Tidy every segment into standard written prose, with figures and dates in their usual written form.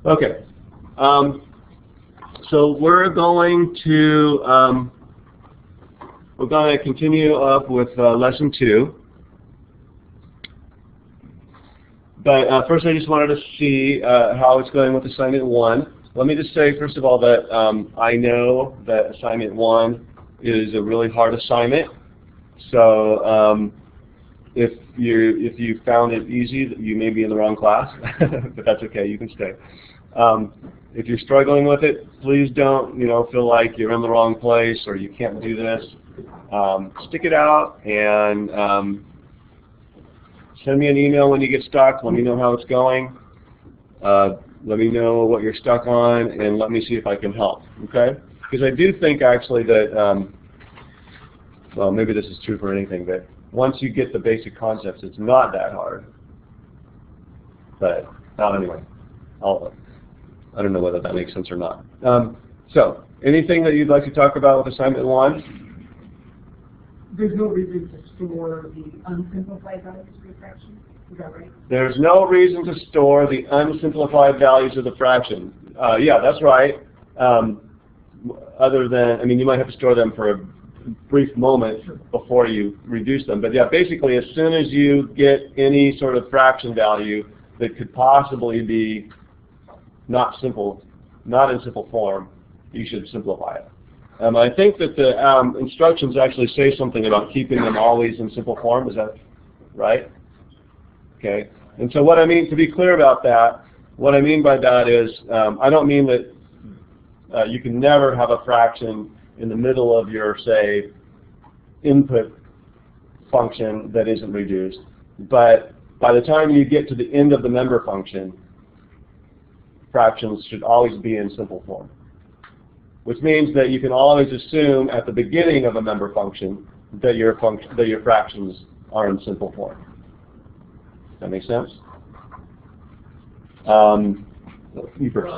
Okay. So we're going to continue up with lesson 2. But first, I just wanted to see how it's going with assignment 1. Let me just say, first of all, that I know that assignment 1 is a really hard assignment. So if you found it easy, you may be in the wrong class, but that's okay. You can stay. If you're struggling with it, please don't feel like you're in the wrong place or you can't do this. Stick it out and send me an email when you get stuck. Let me know how it's going. Let me know what you're stuck on, and let me see if I can help. Okay? Because I do think actually that, well, maybe this is true for anything, but once you get the basic concepts, it's not that hard. But anyway, I don't know whether that makes sense or not. So, anything that you'd like to talk about with assignment 1? There's no reason to store the unsimplified values of the fraction. Is that right? There's no reason to store the unsimplified values of the fraction. Yeah, that's right. Other than, I mean, you might have to store them for a brief moment before you reduce them. But yeah, basically, as soon as you get any sort of fraction value that could possibly be not in simple form, you should simplify it. I think that the instructions actually say something about keeping them always in simple form. Is that right? Okay. And so what I mean, to be clear about that, what I mean by that is I don't mean that you can never have a fraction in the middle of your, say, input function that isn't reduced. But by the time you get to the end of the member function, fractions should always be in simple form, which means that you can always assume at the beginning of a member function that your fractions are in simple form. Does that make sense? You first.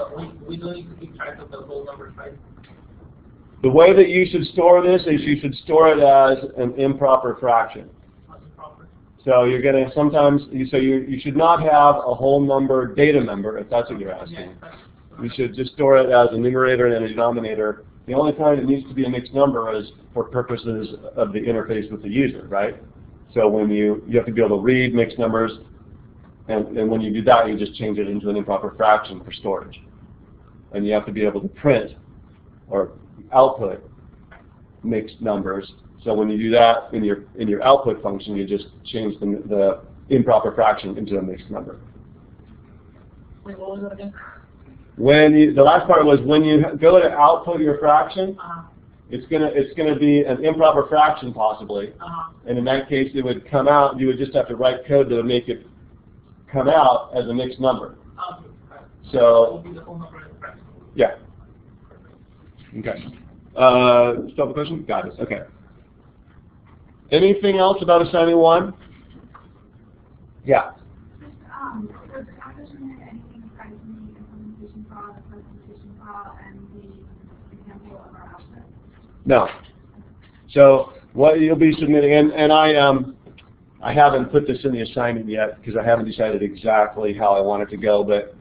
We don't need to keep track of the whole numbers, right? The way that you should store this is you should store it as an improper fraction. So you're going to sometimes, you should not have a whole number data member, if that's what you're asking. You should just store it as a numerator and a denominator. The only time it needs to be a mixed number is for purposes of the interface with the user, right? So when you have to be able to read mixed numbers, and when you do that, you just change it into an improper fraction for storage. And you have to be able to print or output mixed numbers. So when you do that in your output function, you just change the improper fraction into a mixed number. Wait, what was that again? The last part was when you go to output your fraction, it's gonna be an improper fraction possibly, and in that case it would come out. You would just have to write code that would make it come out as a mixed number. So yeah. Okay. Stop the question? Got it. Okay. Anything else about assignment 1? Yeah. Does the composition have anything besides the implementation file, the presentation file, and the example of our output? No. So what you'll be submitting, and I haven't put this in the assignment yet because I haven't decided exactly how I want it to go, but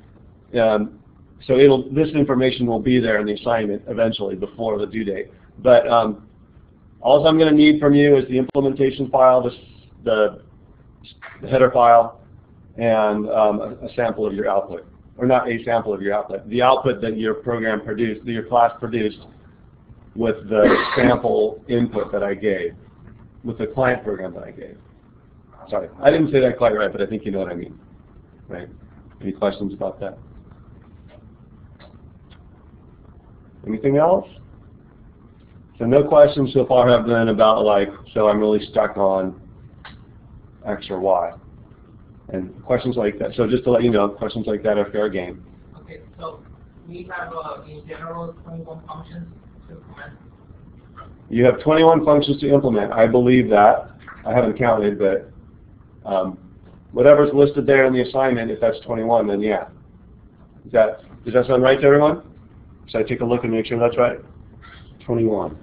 so this information will be there in the assignment eventually before the due date. But all I'm going to need from you is the implementation file, the header file, and a sample of your output. Or not a sample of your output. The output that your program produced, that your class produced with the sample input that I gave, with the client program that I gave. Sorry, I didn't say that quite right, but I think you know what I mean. Right? Any questions about that? Anything else? So no questions so far have been about so I'm really stuck on X or Y. And questions like that. So just to let you know, questions like that are fair game. Okay, so we have in general 21 functions to implement. You have 21 functions to implement. I believe that. I haven't counted, but whatever's listed there in the assignment, if that's 21, then yeah. Does that sound right to everyone? Should I take a look and make sure that's right? 21.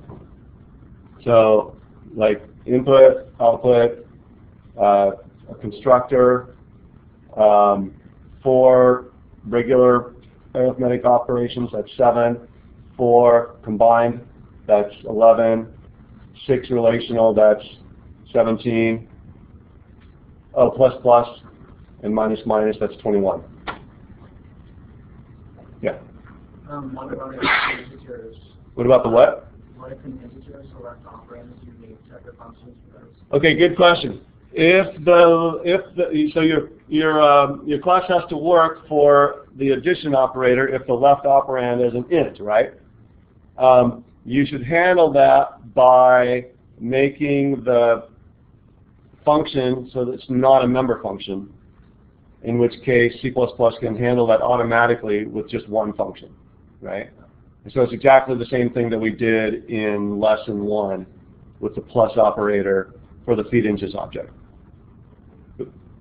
So, like input, output, a constructor, 4 regular arithmetic operations, that's 7. 4 combined, that's 11. 6 relational, that's 17. Oh, plus plus and minus minus, that's 21. Yeah. What about integers? What about the what? What if in integers or left operands you need separate functions for those? Okay, good question. So your class has to work for the addition operator if the left operand is an int, right? You should handle that by making the function so that it's not a member function, in which case C++ can handle that automatically with just one function, right? And so it's exactly the same thing that we did in lesson 1 with the plus operator for the feed inches object.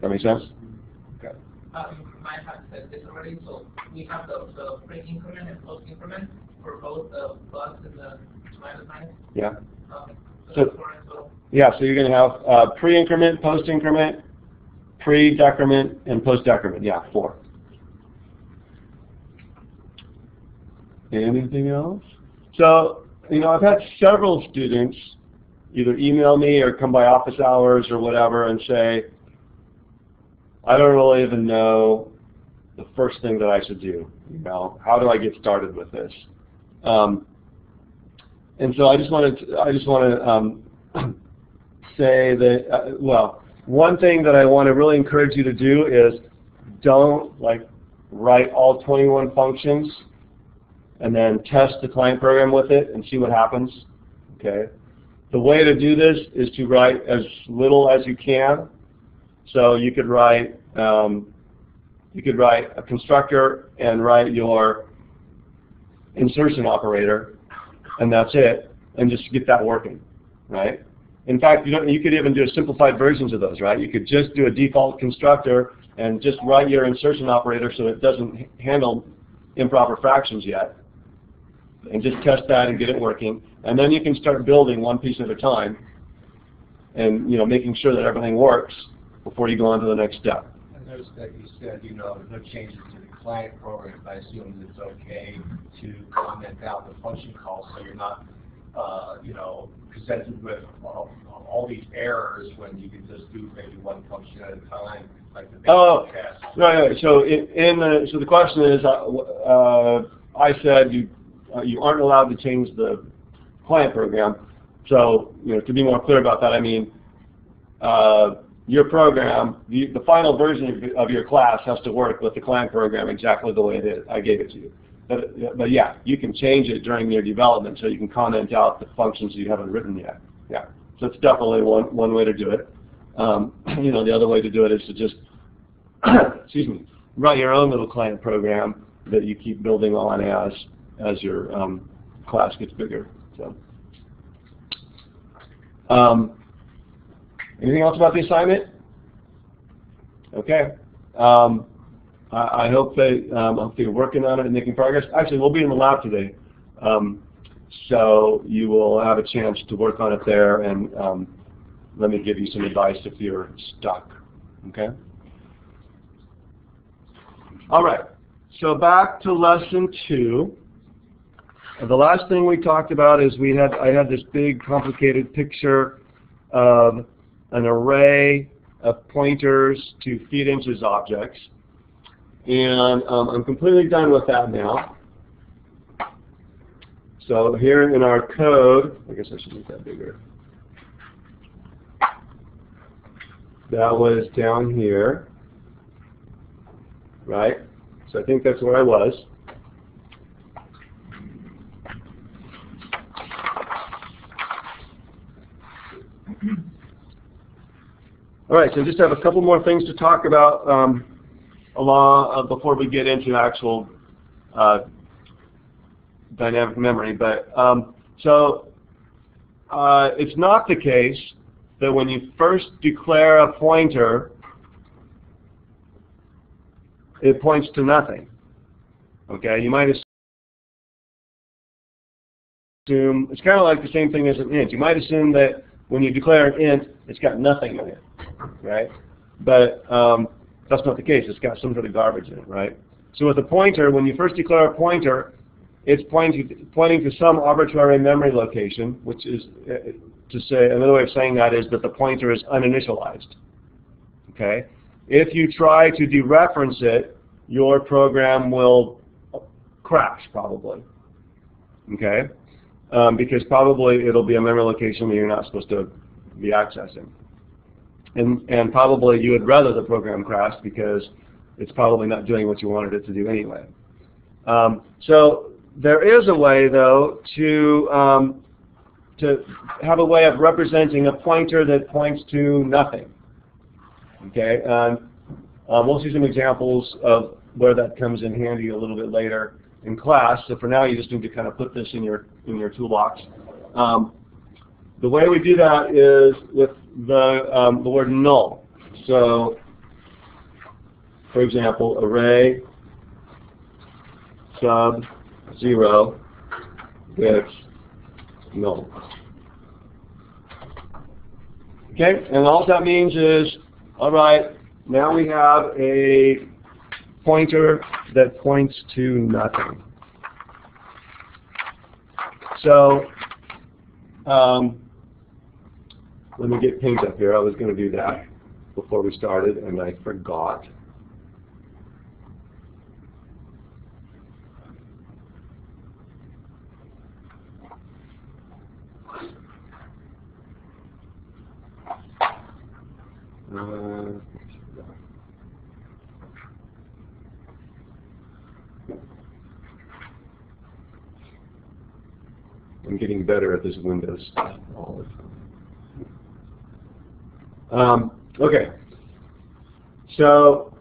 That make sense? Okay. I have said this already, so we have the pre-increment and post-increment for both the plus and the minus. Yeah. Okay. So you're going to have pre-increment, post-increment, pre-decrement, and post-decrement. Yeah, 4. Anything else? So, I've had several students either email me or come by office hours or whatever and say, I don't really even know the first thing that I should do. How do I get started with this? And so I just want to say that, well, one thing that I want to really encourage you to do is don't write all 21 functions and then test the client program with it and see what happens. Okay. The way to do this is to write as little as you can. So you could write a constructor and write your insertion operator, and that's it, and just get that working, right? In fact, you could even do simplified versions of those, right? You could just do a default constructor and just write your insertion operator so it doesn't handle improper fractions yet, and just test that and get it working. And then you can start building one piece at a time and making sure that everything works before you go on to the next step. I noticed that you said, no changes to the client program. I assume it's okay to comment out the function calls so you're not, presented with all these errors when you can just do maybe one function at a time, like the basic test. Right. So so the question is, I said you aren't allowed to change the client program. So to be more clear about that, I mean your program, the final version of your class has to work with the client program exactly the way it is. I gave it to you. But yeah, you can change it during your development, so you can comment out the functions you haven't written yet. Yeah, so it's definitely one way to do it. The other way to do it is to just, excuse me, write your own little client program that you keep building on as your class gets bigger. So, anything else about the assignment? Okay. I hope that you're working on it and making progress. Actually, we'll be in the lab today, so you will have a chance to work on it there, and let me give you some advice if you're stuck. Okay. All right. So back to lesson 2. The last thing we talked about is I had this big complicated picture of an array of pointers to feed inches objects. And I'm completely done with that now. So here in our code, I guess I should make that bigger. That was down here, right? So I think that's where I was. All right, so just have a couple more things to talk about before we get into actual dynamic memory. But it's not the case that when you first declare a pointer, it points to nothing. Okay, you might assume it's kind of like the same thing as an int. You might assume that when you declare an int, it's got nothing in it, right? But that's not the case. It's got some sort of garbage in it, right? So with a pointer, when you first declare a pointer, it's pointing to some arbitrary memory location, which is, to say, another way of saying that is that the pointer is uninitialized. Okay? If you try to dereference it, your program will crash, probably. Okay? Because probably it'll be a memory location that you're not supposed to be accessing. And probably you would rather the program crash because it's probably not doing what you wanted it to do anyway. So there is a way, though, to have a way of representing a pointer that points to nothing. Okay, we'll see some examples of where that comes in handy a little bit later in class. So for now, you just need to kind of put this in your toolbox. The way we do that is with the word null. So, for example, array sub 0 gets null. Okay, and all that means is, all right, now we have a pointer that points to nothing. So, let me get paint up here. I was going to do that before we started, and I forgot. I'm getting better at this Windows stuff all the time. Okay, so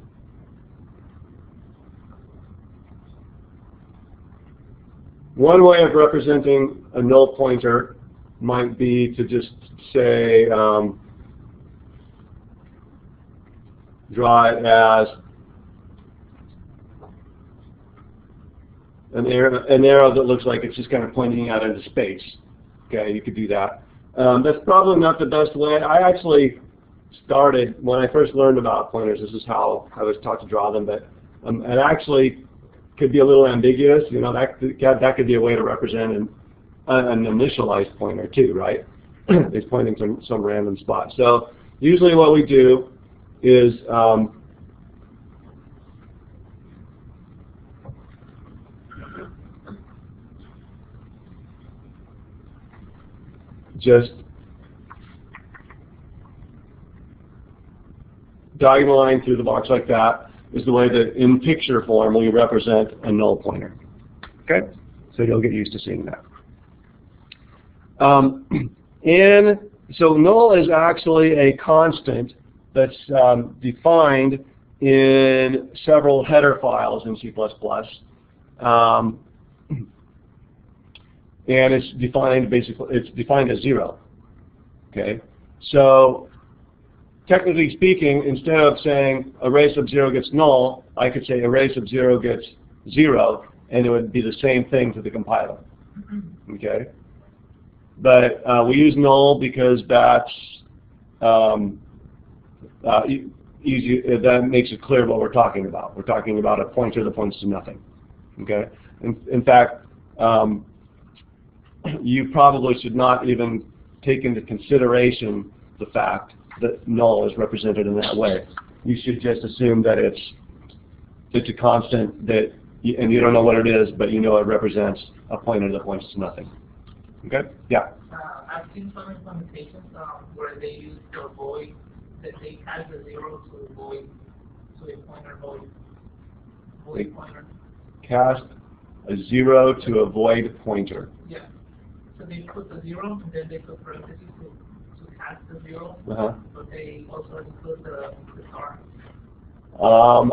one way of representing a null pointer might be to just say draw it as an arrow that looks like it's just kind of pointing out into space. Okay, you could do that. That's probably not the best way. I actually started, when I first learned about pointers, this is how I was taught to draw them, but it actually could be a little ambiguous. You know, that could be a way to represent an initialized pointer too, right? It's pointing to some random spot. So usually what we do is just diagonal line through the box like that is the way that in picture form we represent a null pointer. Okay? So you'll get used to seeing that. So null is actually a constant that's defined in several header files in C++. And it's defined as 0. Okay? So technically speaking, instead of saying array sub 0 gets null, I could say array sub 0 gets 0, and it would be the same thing to the compiler. Okay? But we use null because that's easy. That makes it clear what we're talking about. We're talking about a pointer that points to nothing. Okay? In fact, you probably should not even take into consideration the fact that null is represented in that way. You should just assume that it's a constant that, and you don't know what it is, but you know it represents a pointer that points to nothing. Okay? Yeah. I've seen some implementations where they use the void, that they add the 0 to the void, to a pointer void pointer. Cast a 0 to a void pointer. Yeah. So they put the 0 and then they put parentheses to cast the 0, but they also include the star.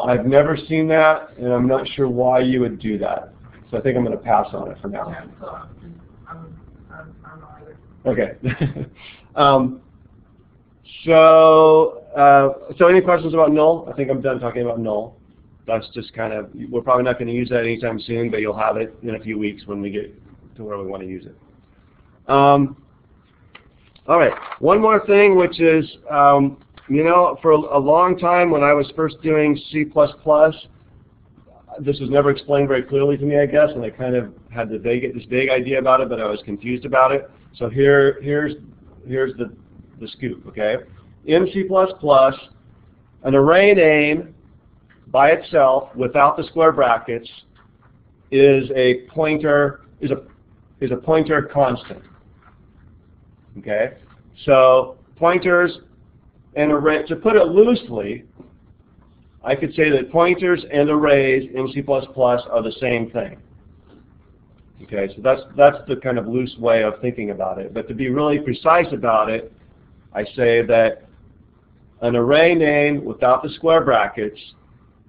I've never seen that, and I'm not sure why you would do that. So I think I'm going to pass on it for now. Yeah, so I'm not either. Okay. So any questions about null? I think I'm done talking about null. That's just kind of, we're probably not going to use that anytime soon, but you'll have it in a few weeks when we get to where we want to use it. All right, one more thing, which is, you know, for a long time when I was first doing C++, this was never explained very clearly to me, I guess, and I kind of had this vague idea about it, but I was confused about it. So here's the scoop, okay? In C++, an array name by itself, without the square brackets, is a pointer constant. Okay? So pointers and array, to put it loosely, I could say that pointers and arrays in C++ are the same thing. Okay, so that's the kind of loose way of thinking about it. But to be really precise about it, I say that an array name without the square brackets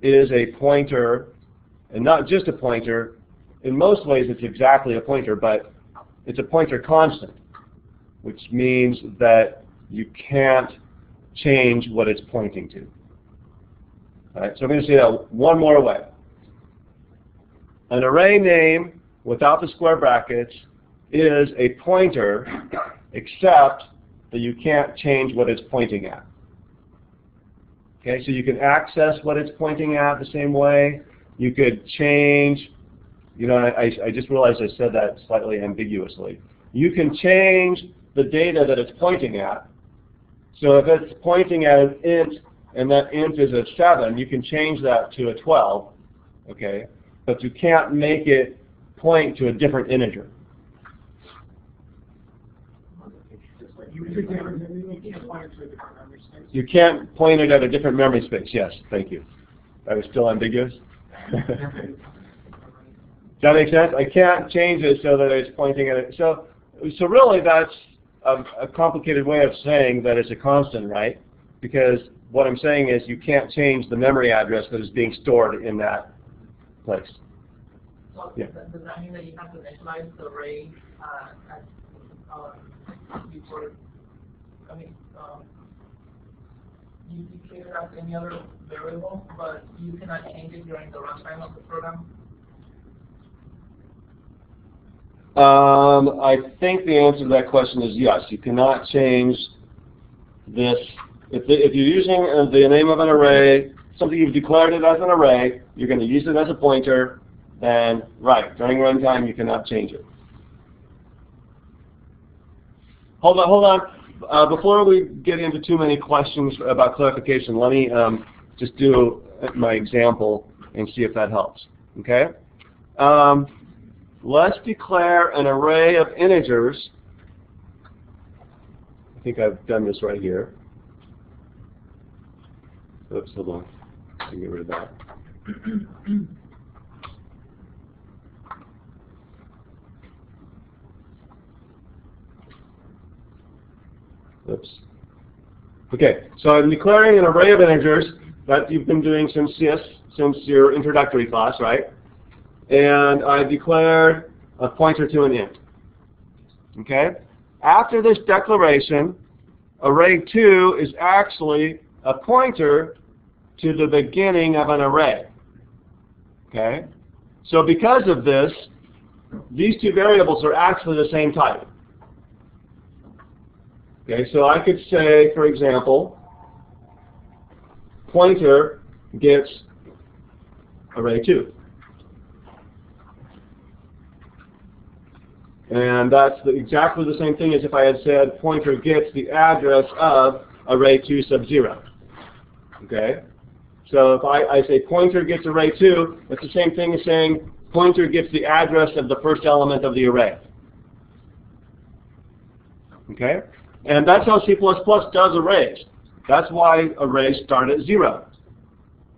is a pointer, and not just a pointer. In most ways it's exactly a pointer, but it's a pointer constant, which means that you can't change what it's pointing to. All right, so I'm going to say that one more way. An array name without the square brackets is a pointer, except that you can't change what it's pointing at. Okay, so you can access what it's pointing at the same way. You could change, you know, I just realized I said that slightly ambiguously. You can change the data that it's pointing at. So if it's pointing at an int, and that int is a 7, you can change that to a 12, okay? But you can't make it point to a different integer. You can't point it at a different memory space. Yes, thank you. That was still ambiguous? Does that make sense? I can't change it so that it's pointing at it. So really that's a complicated way of saying that it's a constant, right? Because what I'm saying is you can't change the memory address that is being stored in that place. So Yeah. does that mean that you have to initialize the array before, you declare it as any other variable, but you cannot change it during the runtime of the program? I think the answer to that question is yes. You cannot change this. If you're using the name of an array, something you've declared it as an array, you're going to use it as a pointer, then right, during runtime you cannot change it. Hold on. Before we get into too many questions about clarification, let me just do my example and see if that helps. Okay? Let's declare an array of integers. I think I've done this right here. Oops, hold on. I can get rid of that. Oops. Okay, so I'm declaring an array of integers that you've been doing since your introductory class, right? And I declared a pointer to an int. Okay? After this declaration, array 2 is actually a pointer to the beginning of an array. Okay? So because of this, these two variables are actually the same type. Okay, so I could say, for example, pointer gets array 2. And that's exactly the same thing as if I had said pointer gets the address of array 2 sub 0. Okay? So if I say pointer gets array 2, it's the same thing as saying pointer gets the address of the first element of the array. Okay? And that's how C++ does arrays. That's why arrays start at 0.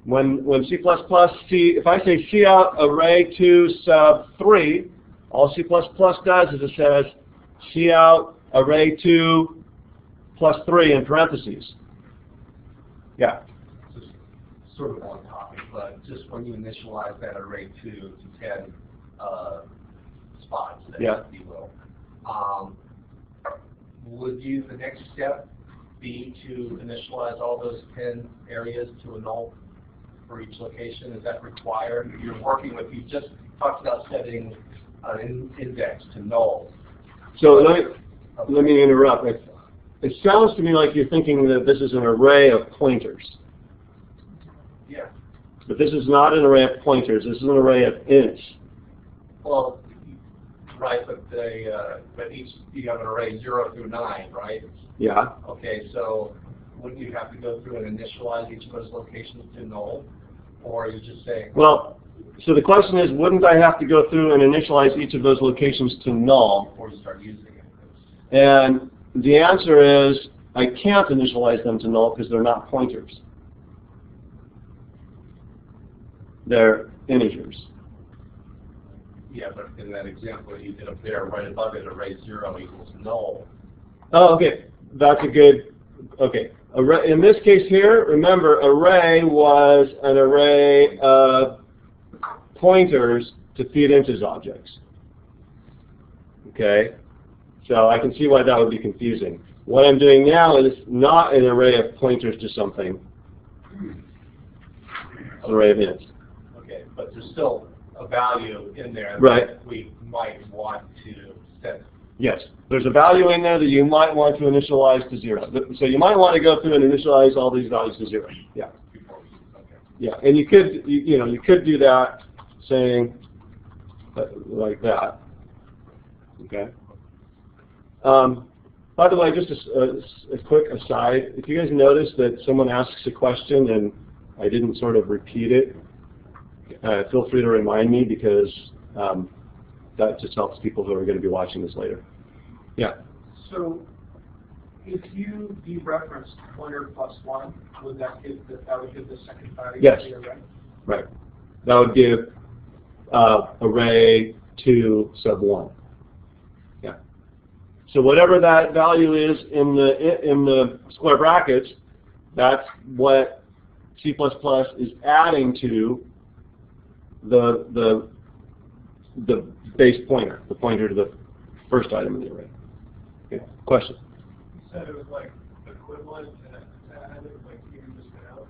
When C++, if I say cout array 2 sub 3, all C++ does is it says cout array 2 plus 3 in parentheses. Yeah? Just sort of on topic, but just when you initialize that array 2 to 10 spots, Yeah. if you will, would the next step be to initialize all those 10 areas to a null for each location? Is that required? You're working with, you just talked about setting an index to null. So let me interrupt. It sounds to me like you're thinking that this is an array of pointers. Yeah. But this is not an array of pointers. This is an array of ints. Well, right, but each, you have an array 0 through 9, right? Yeah. Okay, so wouldn't you have to go through and initialize each of those locations to null? Or are you just saying? Well, so the question is, wouldn't I have to go through and initialize each of those locations to null? Before you start using it? And the answer is, I can't initialize them to null because they're not pointers. They're integers. Yeah, but in that example that you did up there, right above it, array 0 equals null. Oh, okay. That's a good, okay. Array, in this case here, remember, array was an array of pointers to feed into objects. Okay? So I can see why that would be confusing. What I'm doing now is not an array of pointers to something. It's an array of ints. Okay, but there's still a value in there Right. that we might want to set. Yes, there's a value in there that you might want to initialize to 0. So you might want to go through and initialize all these values to 0. Yeah. Before we, okay. Yeah, and you could, you could do that saying like that. Okay. By the way, just a quick aside, if you guys notice that someone asks a question and I didn't sort of repeat it, feel free to remind me because that just helps people who are going to be watching this later. Yeah. So if you dereferenced pointer plus 1, would that give that would give the second value Yes. of the array? Right. That would give array 2 sub 1. Yeah. So whatever that value is in the square brackets, that's what C++ is adding to the base pointer, the pointer to the first item in the array. Okay. Question? You said it was like equivalent to adding, like you just went out.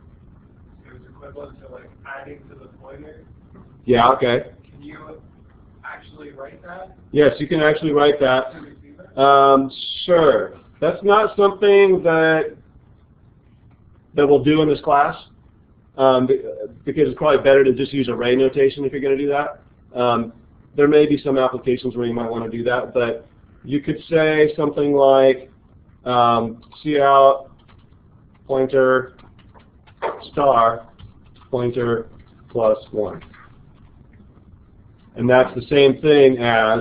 It was equivalent to like adding to the pointer. Yeah, okay. Can you actually write that? Yes, you can actually write that. Can we see that? Sure. That's not something that we'll do in this class because it's probably better to just use array notation if you're going to do that. There may be some applications where you might want to do that, but you could say something like cout pointer star pointer plus 1. And that's the same thing as,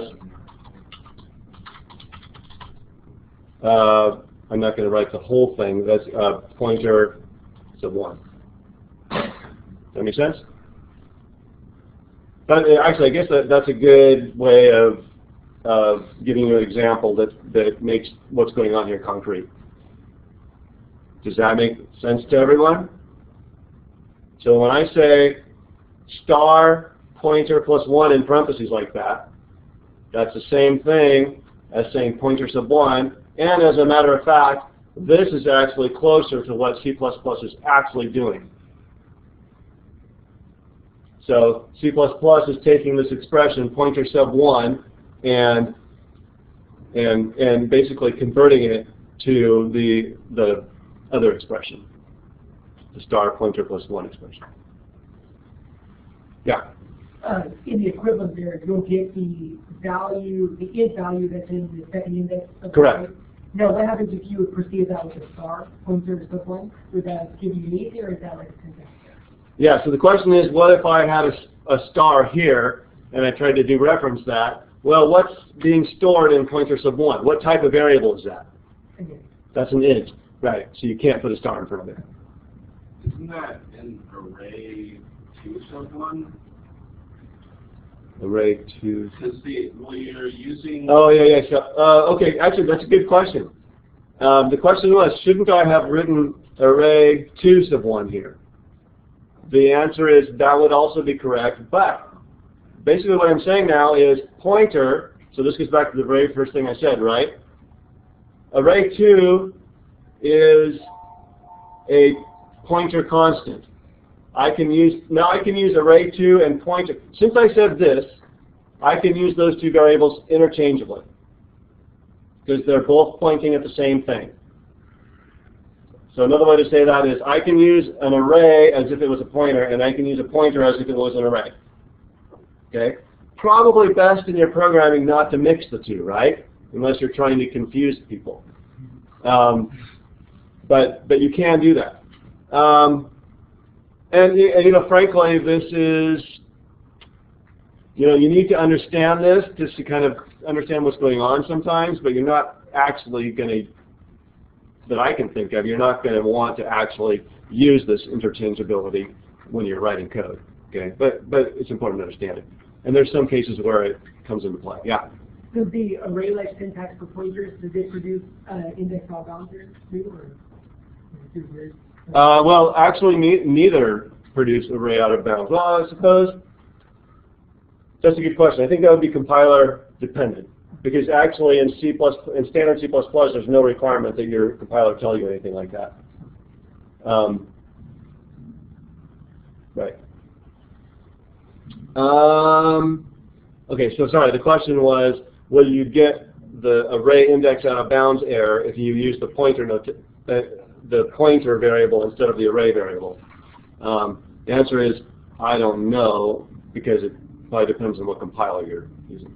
I'm not going to write the whole thing, that's pointer sub 1. Does that make sense? But actually, I guess that's a good way of giving you an example that makes what's going on here concrete. Does that make sense to everyone? So when I say star pointer plus 1 in parentheses like that, that's the same thing as saying pointer sub 1. And as a matter of fact, this is actually closer to what C++ is actually doing. So C++ is taking this expression, pointer sub 1, and basically converting it to the other expression, the star pointer plus 1 expression. Yeah. In the equivalent there, you'll get the value, the int value that's in the second index of the Correct. array. Now, what happens if you would precede that with a star pointer sub 1? Would that give you an 8 there, or is that like a syntax? Yeah, so the question is, what if I had a star here, and I tried to dereference that? Well, what's being stored in pointer sub 1? What type of variable is that? Okay. That's an int, right, so you can't put a star in front of it. Isn't that an array 2 sub 1? Array 2. Because well, you're using. Oh, yeah. So, okay, actually, that's a good question. The question was, shouldn't I have written array 2 sub 1 here? The answer is that would also be correct, but basically what I'm saying now is pointer, so this goes back to the very first thing I said, right? Array 2 is a pointer constant. I can use array 2 and pointer. Since I said this, I can use those two variables interchangeably because they're both pointing at the same thing. So another way to say that is I can use an array as if it was a pointer, and I can use a pointer as if it was an array. Okay? Probably best in your programming not to mix the two, right? Unless you're trying to confuse people. But you can do that. And you know, frankly, this is, you know, you need to understand this just to kind of understand what's going on sometimes, but you're not actually going to, that I can think of, you're not going to want to actually use this interchangeability when you're writing code. Okay, but it's important to understand it. And there's some cases where it comes into play. Yeah. So the array-like syntax for pointers, does it produce index all bouncers too, or is it too weird? Well, actually, neither produce array out of bounds. Well, I suppose that's a good question. I think that would be compiler dependent, because actually in in standard C++, there's no requirement that your compiler tell you anything like that. Right. Okay, so sorry. The question was, will you get the array index out of bounds error if you use the pointer variable instead of the array variable? The answer is I don't know, because it probably depends on what compiler you're using.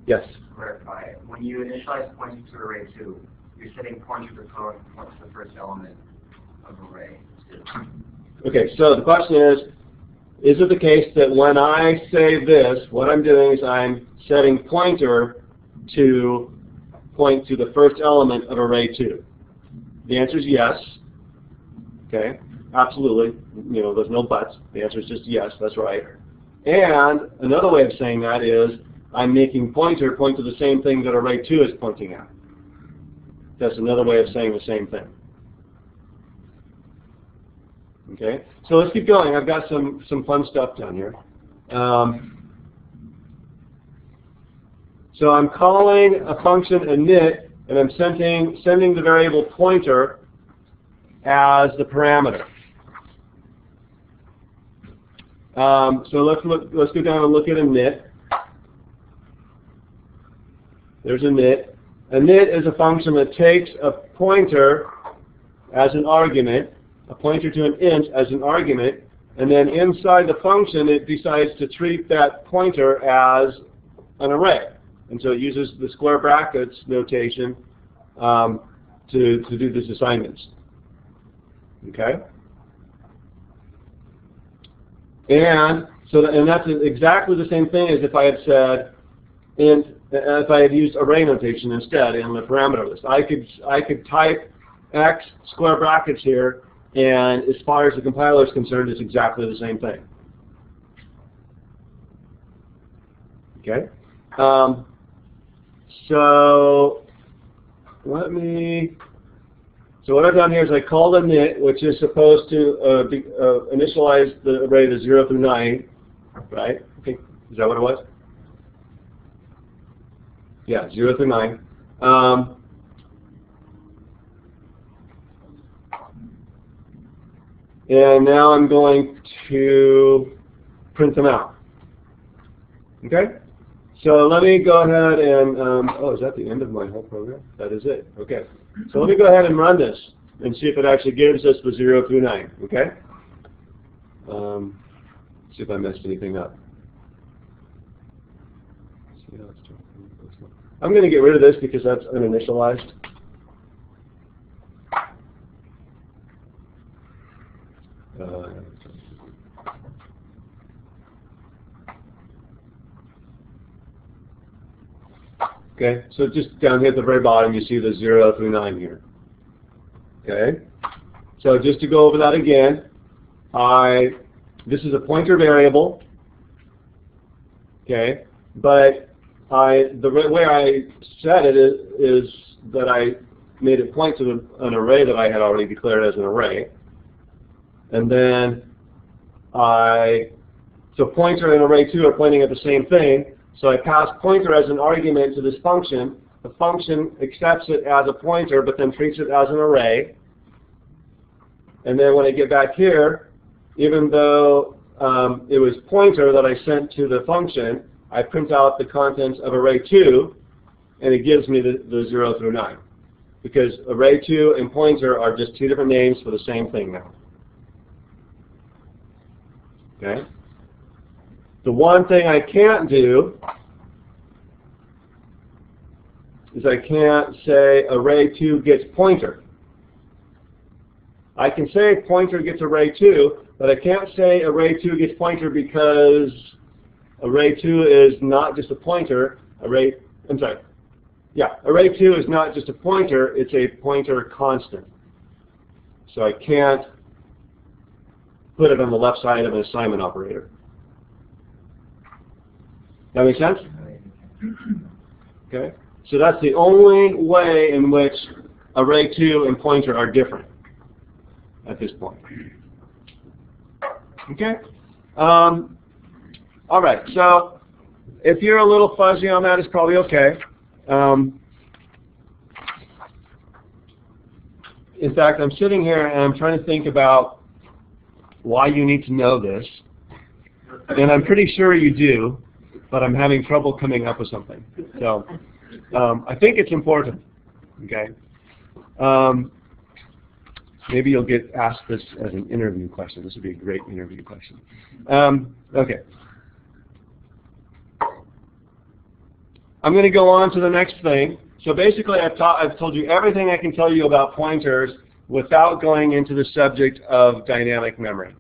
Yes? Clarify, when you initialize pointer to array 2, you're setting pointer to the first element of array 2. Okay, so the question is it the case that when I say this, what I'm doing is I'm setting pointer to point to the first element of array 2? The answer is yes. Okay, absolutely. You know, there's no buts. The answer is just yes, that's right. And another way of saying that is I'm making pointer point to the same thing that array 2 is pointing at. That's another way of saying the same thing. Okay, so let's keep going. I've got some fun stuff down here. So I'm calling a function init, and I'm sending the variable pointer as the parameter. So let's go down and look at init. There's init. Init is a function that takes a pointer as an argument, a pointer to an int as an argument, and then inside the function it decides to treat that pointer as an array. And so it uses the square brackets notation to do these assignments. Okay? And so and that's exactly the same thing as if I had said if I had used array notation instead in the parameter list. I could type x square brackets here, and as far as the compiler is concerned, it's exactly the same thing. Okay? So what I've done here is I called init, which is supposed to initialize the array to 0 through 9, right? Okay, is that what it was? Yeah, 0 through 9. And now I'm going to print them out. Okay? So let me go ahead and, oh, is that the end of my whole program? That is it. Okay. So let me go ahead and run this and see if it actually gives us the 0 through 9. Okay? See if I messed anything up. I'm going to get rid of this because that's uninitialized. Okay, so just down here at the very bottom, you see the 0 through 9 here. Okay, so just to go over that again, this is a pointer variable. Okay, but the way I set it is that I made it point to an array that I had already declared as an array. And then so pointer and array 2 are pointing at the same thing. So I pass pointer as an argument to this function. The function accepts it as a pointer, but then treats it as an array. And then when I get back here, even though it was pointer that I sent to the function, I print out the contents of array 2, and it gives me the 0 through 9. because array2 and pointer are just two different names for the same thing now. Okay? The one thing I can't do is I can't say array2 gets pointer. I can say pointer gets array2, but I can't say array2 gets pointer because array2 is not just a pointer. Array2 is not just a pointer, it's a pointer constant. So I can't put it on the left side of an assignment operator. That make sense? Okay. So that's the only way in which array2 and pointer are different at this point. Okay? All right, so if you're a little fuzzy on that, it's probably okay. In fact, I'm sitting here and I'm trying to think about why you need to know this. And I'm pretty sure you do, but I'm having trouble coming up with something. So I think it's important. Okay? Maybe you'll get asked this as an interview question. This would be a great interview question. Okay. I'm going to go on to the next thing. So basically, I've told you everything I can tell you about pointers without going into the subject of dynamic memory.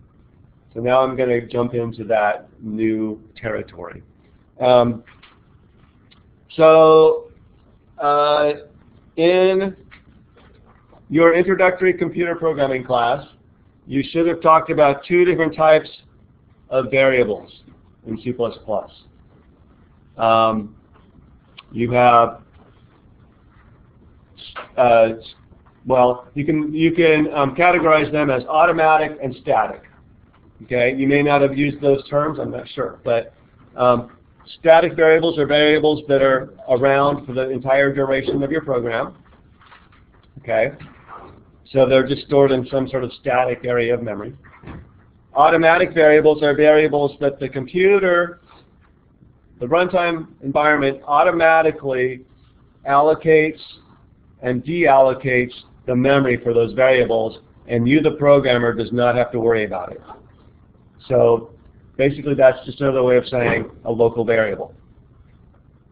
So now I'm going to jump into that new territory. In your introductory computer programming class, you should have talked about two different types of variables in C++. You have, well, you can categorize them as automatic and static. Okay, you may not have used those terms, I'm not sure, but static variables are variables that are around for the entire duration of your program. Okay, so they're just stored in some sort of static area of memory. Automatic variables are variables that the computer, the runtime environment, automatically allocates and deallocates the memory for those variables, and you, the programmer, does not have to worry about it. So basically that's just another way of saying a local variable.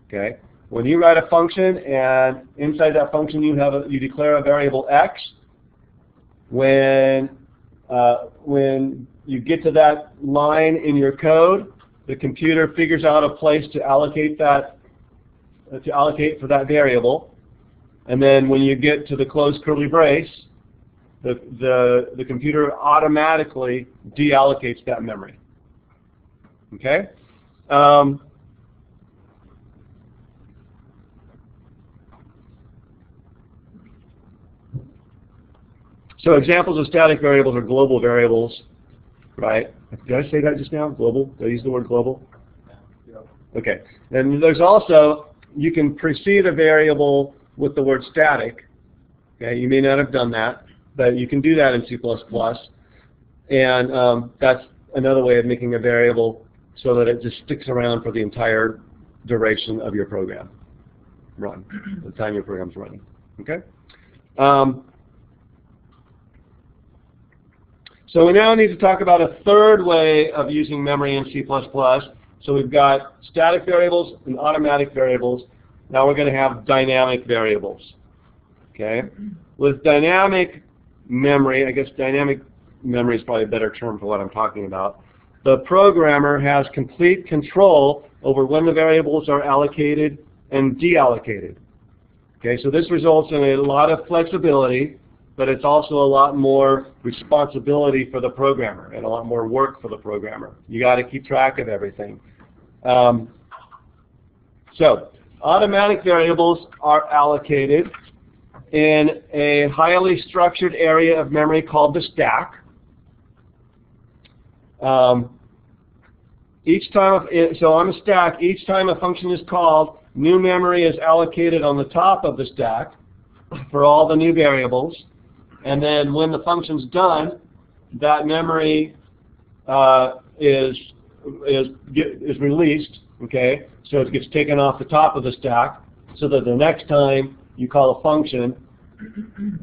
Okay? When you write a function and inside that function you declare a variable x, when you get to that line in your code, the computer figures out a place to allocate for that variable, and then when you get to the closed curly brace, the computer automatically deallocates that memory. Okay? So examples of static variables are global variables, right? Did I say that just now? Global? Did I use the word global? Okay. And there's also, you can precede a variable with the word static. Okay, you may not have done that, but you can do that in C++. And that's another way of making a variable so that it just sticks around for the entire duration of your program run, the time your program's running. Okay? So we now need to talk about a third way of using memory in C++. So we've got static variables and automatic variables. Now we're going to have dynamic variables. Okay? With dynamic memory, I guess dynamic memory is probably a better term for what I'm talking about, the programmer has complete control over when the variables are allocated and deallocated. Okay, so this results in a lot of flexibility, but it's also a lot more responsibility for the programmer and a lot more work for the programmer. You got to keep track of everything. So automatic variables are allocated in a highly structured area of memory called the stack. So on a stack, each time a function is called, new memory is allocated on the top of the stack for all the new variables. And then when the function's done, that memory is released. Okay, so it gets taken off the top of the stack, so that the next time you call a function,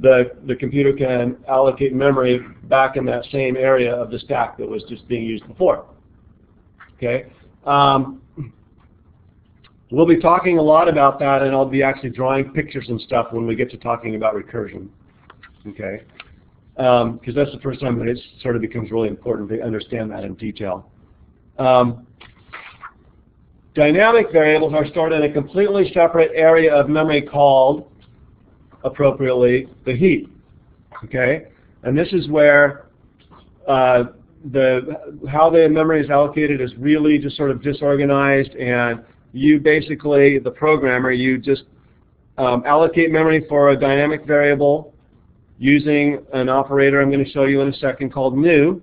the computer can allocate memory back in that same area of the stack that was just being used before. Okay. We'll be talking a lot about that, and I'll be actually drawing pictures and stuff when we get to talking about recursion. Okay. Because that's the first time that it sort of becomes really important to understand that in detail. Dynamic variables are stored in a completely separate area of memory called, appropriately, the heap. Okay, and this is where how the memory is allocated is really just sort of disorganized, and you basically, the programmer, you just allocate memory for a dynamic variable using an operator I'm going to show you in a second called new,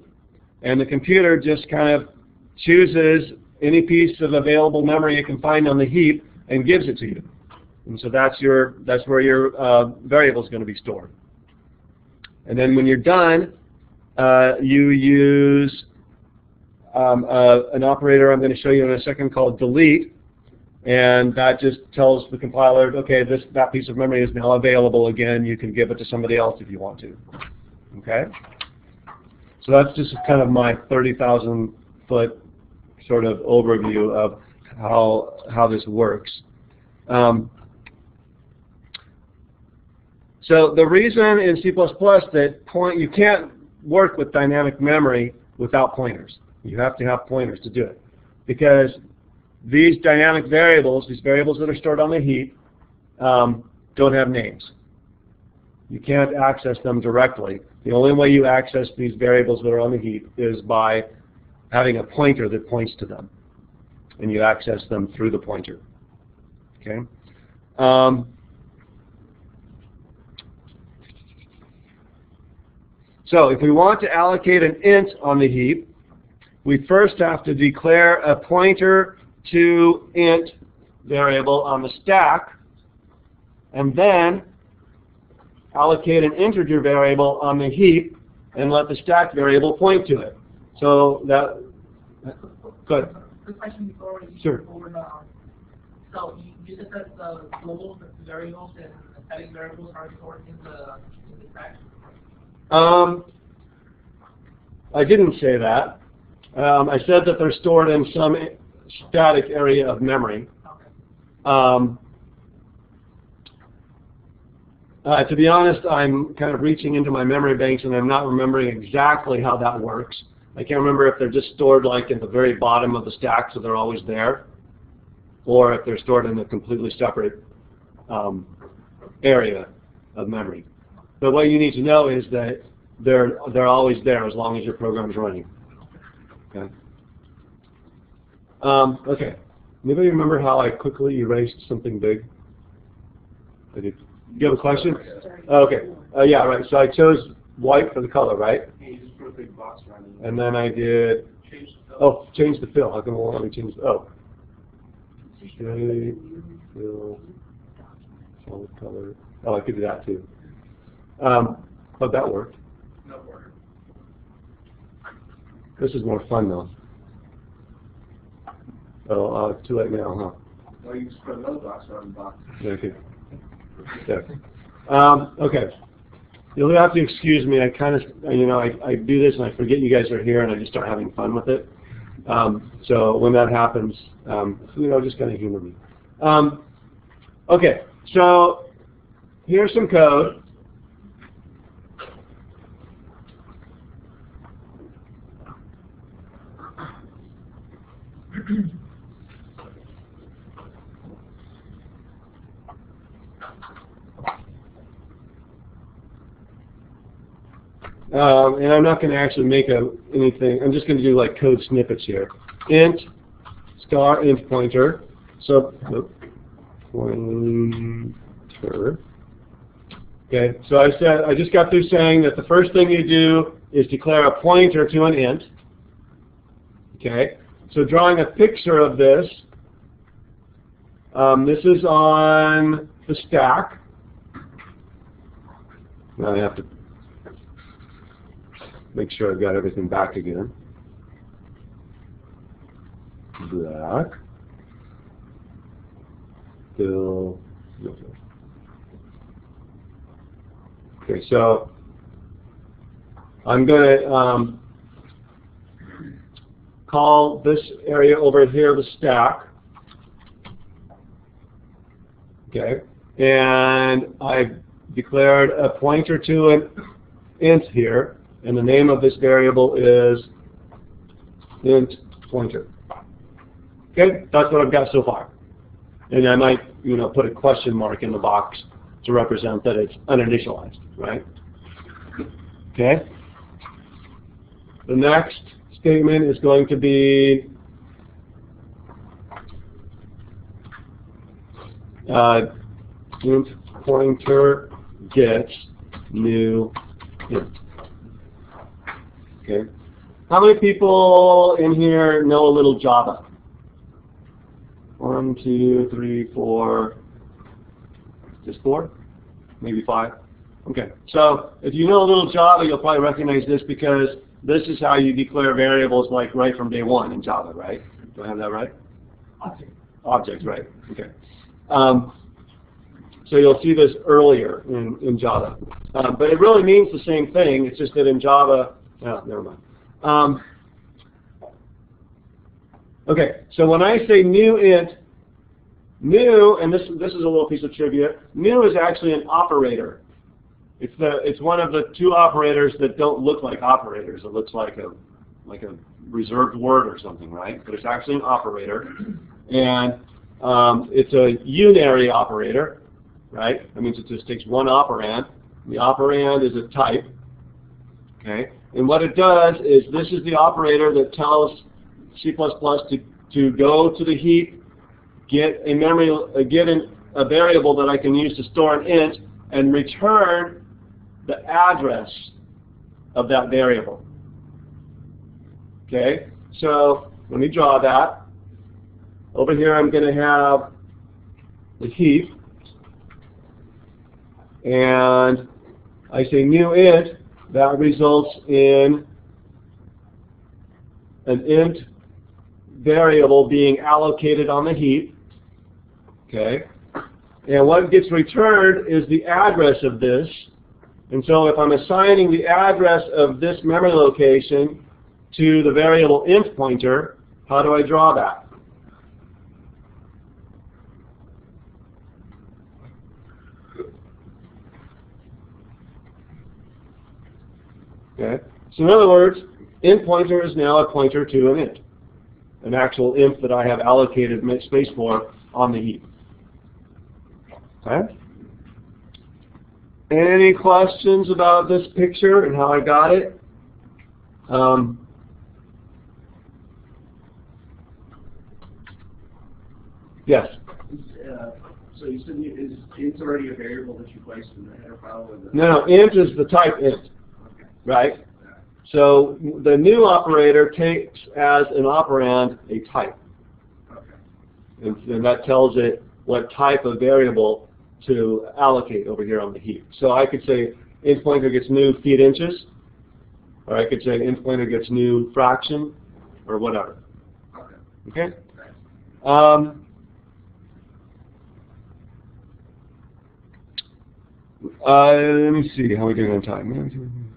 and the computer just kind of chooses any piece of available memory it can find on the heap and gives it to you. And so that's where your variable is going to be stored. And then when you're done, you use an operator I'm going to show you in a second called delete, and that just tells the compiler, okay, that piece of memory is now available again. You can give it to somebody else if you want to. Okay? So that's just kind of my 30,000-foot sort of overview of how this works. So the reason in C++ that you can't work with dynamic memory without pointers. You have to have pointers to do it, because these dynamic variables, these variables that are stored on the heap, don't have names. You can't access them directly. The only way you access these variables that are on the heap is by having a pointer that points to them, and you access them through the pointer. Okay. So if we want to allocate an int on the heap, we first have to declare a pointer to int variable on the stack, and then allocate an integer variable on the heap and let the stack variable point to it. So that, good. Quick question before you Sure. go over the, so you said that the global variables and static variables are stored in the stack? I didn't say that. I said that they're stored in some static area of memory. Okay. To be honest, I'm kind of reaching into my memory banks, and I'm not remembering exactly how that works. I can't remember if they're just stored like in the very bottom of the stack, so they're always there, or if they're stored in a completely separate area of memory. But what you need to know is that they're always there as long as your program is running. Okay. Okay. Anybody remember how I quickly erased something big? I did. You have a question? Okay. Yeah, right. So I chose white for the color, right? You just put a big box around it. And then I did. Change the fill. How come it won't let me change? Shade, fill, solid color. Oh, I could do that too. How'd that work? No work. This is more fun though. Oh, too late now, huh? Well, you just put another box around the box. Okay. There. Okay. You'll have to excuse me. I kind of, I do this and I forget you guys are here and I just start having fun with it. So when that happens, just kind of humor me. Okay. So here's some code. And I'm not going to actually make anything. I'm just going to do like code snippets here. Int star int pointer. So pointer. Okay. So I just got through saying that the first thing you do is declare a pointer to an int. Okay. So drawing a picture of this. This is on the stack. Now I have to make sure I've got everything back again. Black. Fill. Okay, so I'm going to call this area over here the stack. Okay, and I've declared a pointer to an int here, and the name of this variable is int pointer. Okay, that's what I've got so far. And I might, put a question mark in the box to represent that it's uninitialized, right? Okay. The next statement is going to be int pointer gets new int. Okay. How many people in here know a little Java? 1, 2, 3, 4. Just 4? Maybe 5? Okay. So if you know a little Java, you'll probably recognize this because this is how you declare variables like right from day one in Java, right? Do I have that right? Object. Objects, right. Okay. So you'll see this earlier in Java. But it really means the same thing. It's just that in Java, never mind. Okay, so when I say new int, new, and this is a little piece of trivia, new is actually an operator. It's one of the two operators that don't look like operators. It looks like a reserved word or something, right? But it's actually an operator, and it's a unary operator, right? That means it just takes one operand. The operand is a type, okay? And what it does is this is the operator that tells C++ to go to the heap, get a variable that I can use to store an int, and return the address of that variable. Okay, so let me draw that. Over here I'm going to have the heap, and I say new int. That results in an int variable being allocated on the heap. Okay, and what gets returned is the address of this. And so if I'm assigning the address of this memory location to the variable int pointer, how do I draw that? Okay, so in other words, int pointer is now a pointer to an int, an actual int that I have allocated space for on the heap. Okay? Any questions about this picture and how I got it? Yes? So you said it's already a variable that you placed in the header file? Or the No, int is the type int, right? So the new operator takes as an operand a type. And that tells it what type of variable to allocate over here on the heap. So I could say int pointer gets new feet inches, or I could say int pointer gets new fraction, or whatever. Okay? Let me see how we're doing on time.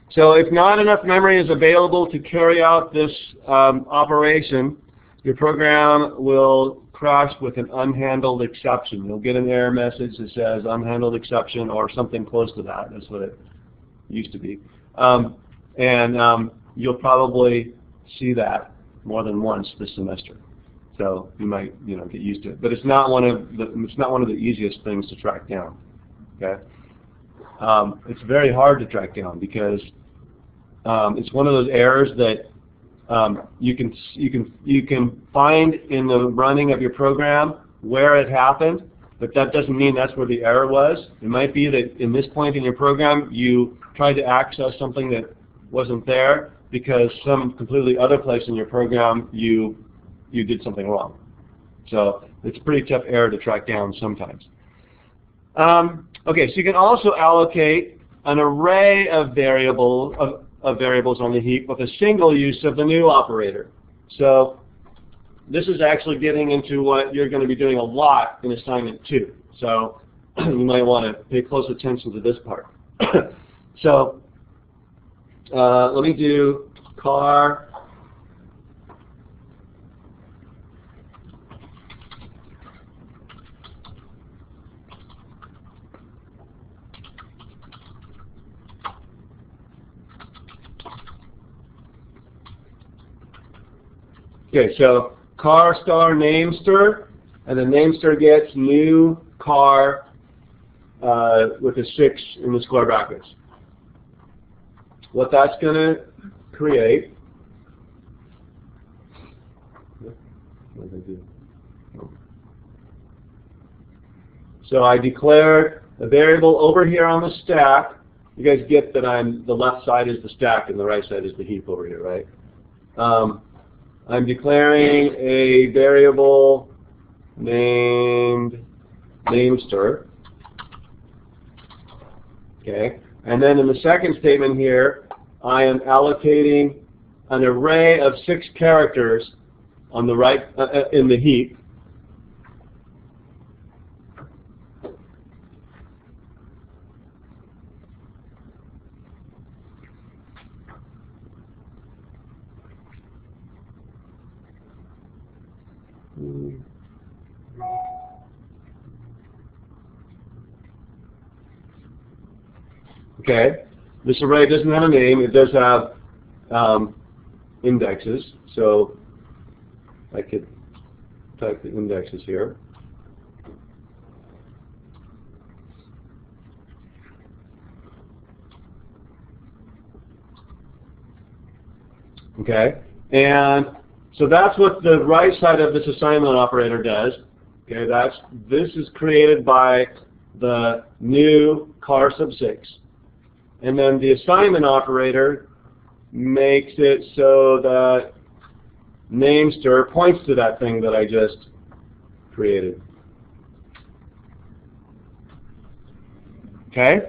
So if not enough memory is available to carry out this operation, your program will crash with an unhandled exception. You'll get an error message that says unhandled exception or something close to that. That's what it used to be. You'll probably see that more than once this semester. So you might get used to it. But it's not one of the easiest things to track down. Okay? It's very hard to track down because it's one of those errors that you can find in the running of your program where it happened, but that doesn't mean that's where the error was. It might be that in this point in your program you tried to access something that wasn't there because some completely other place in your program you did something wrong. So it's a pretty tough error to track down sometimes. Okay, so you can allocate allocate an array of variables on the heap with a single use of the new operator. So this is actually getting into what you're going to be doing a lot in assignment 2. So you might want to pay close attention to this part. So let me do car. Okay, so car star namester, and the namester gets new car with a 6 in the square brackets. What that's going to create, what did I do? So I declared a variable over here on the stack. You guys get that the left side is the stack and the right side is the heap over here, right? I'm declaring a variable named namester. Okay, and then in the second statement here, I am allocating an array of 6 characters on the right in the heap. Okay, this array doesn't have a name. It does have indexes, so I could type the indexes here. Okay, and so that's what the right side of this assignment operator does. Okay, this is created by the new car sub 6. And then the assignment operator makes it so that namester points to that thing that I just created. Okay?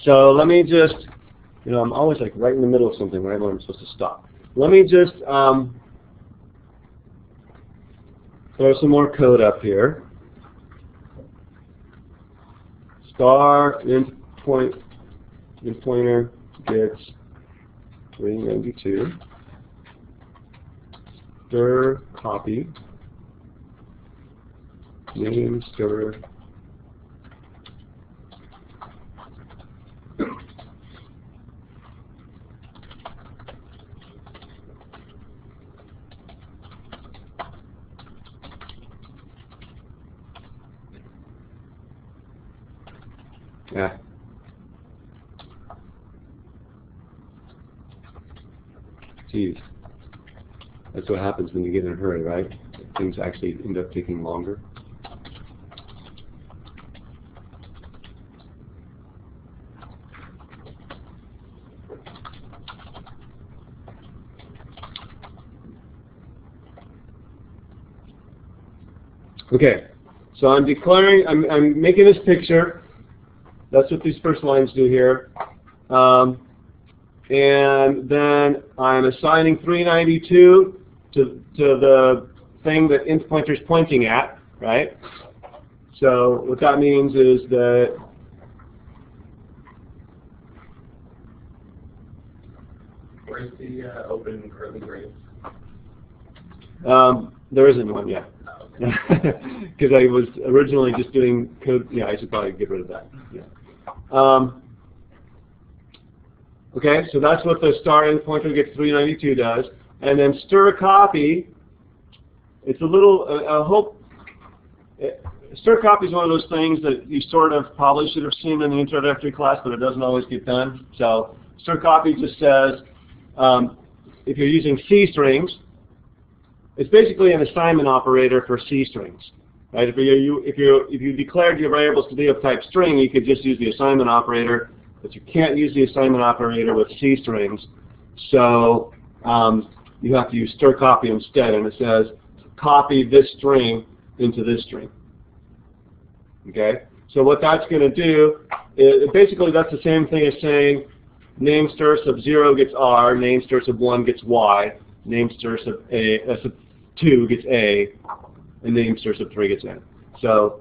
So let me just, I'm always like right in the middle of something right when I'm supposed to stop. Let me just throw some more code up here. Star int pointer gets 392. Stir copy name stir yeah. Geez. That's what happens when you get in a hurry, right? Things actually end up taking longer. Okay, so I'm declaring, I'm making this picture. That's what these first lines do here. And then I'm assigning 392 to the thing that int pointer is pointing at, right? So what that means is that Where's the open curly brace? there isn't one yet. Because I was originally just doing code. Yeah, I should probably get rid of that. Yeah. Okay, so that's what the star int pointer gets 392 does. And then stir copy, it's a little, stir copy is one of those things that you sort of probably should have seen in the introductory class, but it doesn't always get done. So stir copy just says, if you're using C strings, it's basically an assignment operator for C strings. Right? If you declared your variables to be of type string, you could just use the assignment operator, but you can't use the assignment operator with C strings. So you have to use stir copy instead, and it says copy this string into this string. Okay? So what that's going to do is basically that's the same thing as saying name stir sub 0 gets R, name stir sub 1 gets Y, name stir sub 2 gets A, and name stir sub 3 gets N. So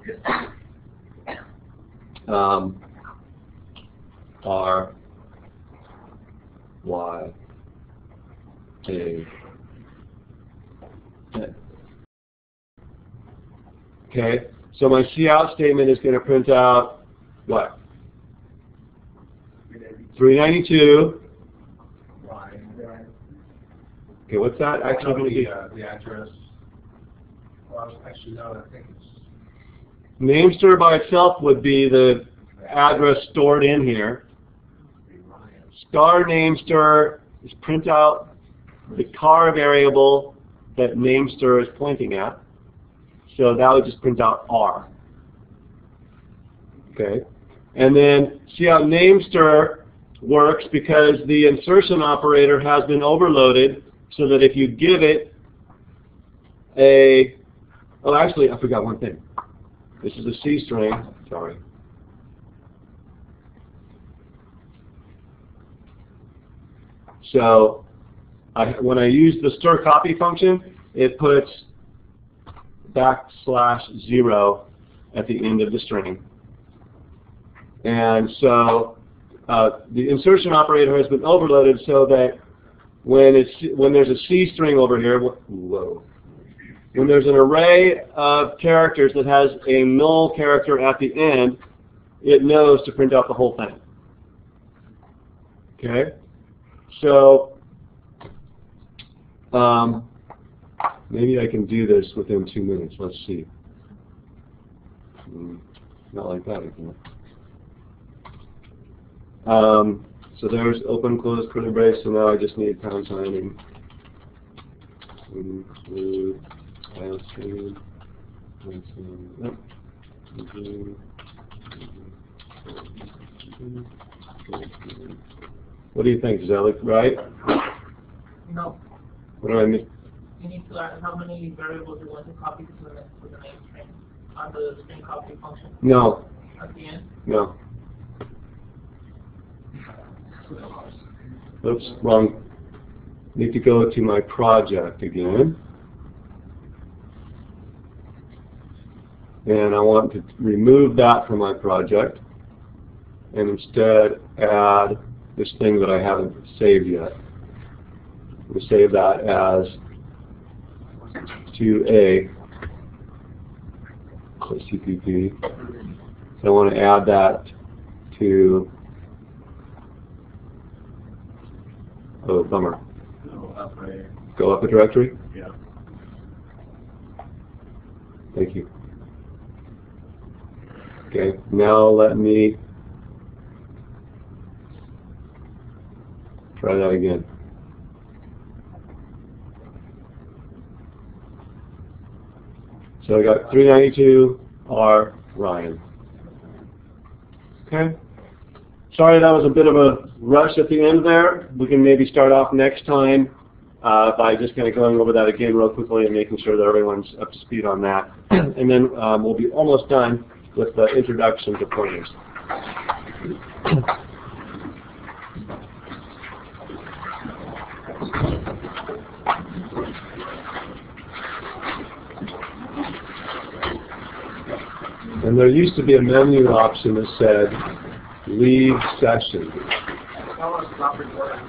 R, Y, A, N. Okay, so my cout statement is going to print out what? 392. Okay, what's that actually going to be? The address. Well, actually, no, I think it's. Name stir by itself would be the address stored in here. Star name stir is print out the car variable that name stir is pointing at. So that would just print out R. Okay, and then see how name stir works because the insertion operator has been overloaded so that if you give it a, oh actually I forgot one thing. This is a C string, sorry. So when I use the stir copy function, it puts \0 at the end of the string. And so the insertion operator has been overloaded so that when there's a C string over here, whoa, when there's an array of characters that has a null character at the end, it knows to print out the whole thing. Okay? So maybe I can do this within 2 minutes. Let's see. Not like that, again. So there's open, close, curly brace, so now I just need pound sign and include IOC. What do you think? Does that look right? No. What do I mean? You need to add how many variables you want to copy to the name string on the string copy function. No. At the end. No. Oops, wrong. Need to go to my project again. And I want to remove that from my project and instead add this thing that I haven't saved yet. We'll save that as 2A CPP. So I want to add that to, oh bummer. Go up a directory? Yeah. Thank you. Okay, now let me try that again. So I got 392 R Ryan. Okay. Sorry that was a bit of a rush at the end there. We can maybe start off next time by just kind of going over that again real quickly and making sure that everyone's up to speed on that. And then we'll be almost done with the introduction to pointers. And there used to be a menu option that said leave session. That was not recorded.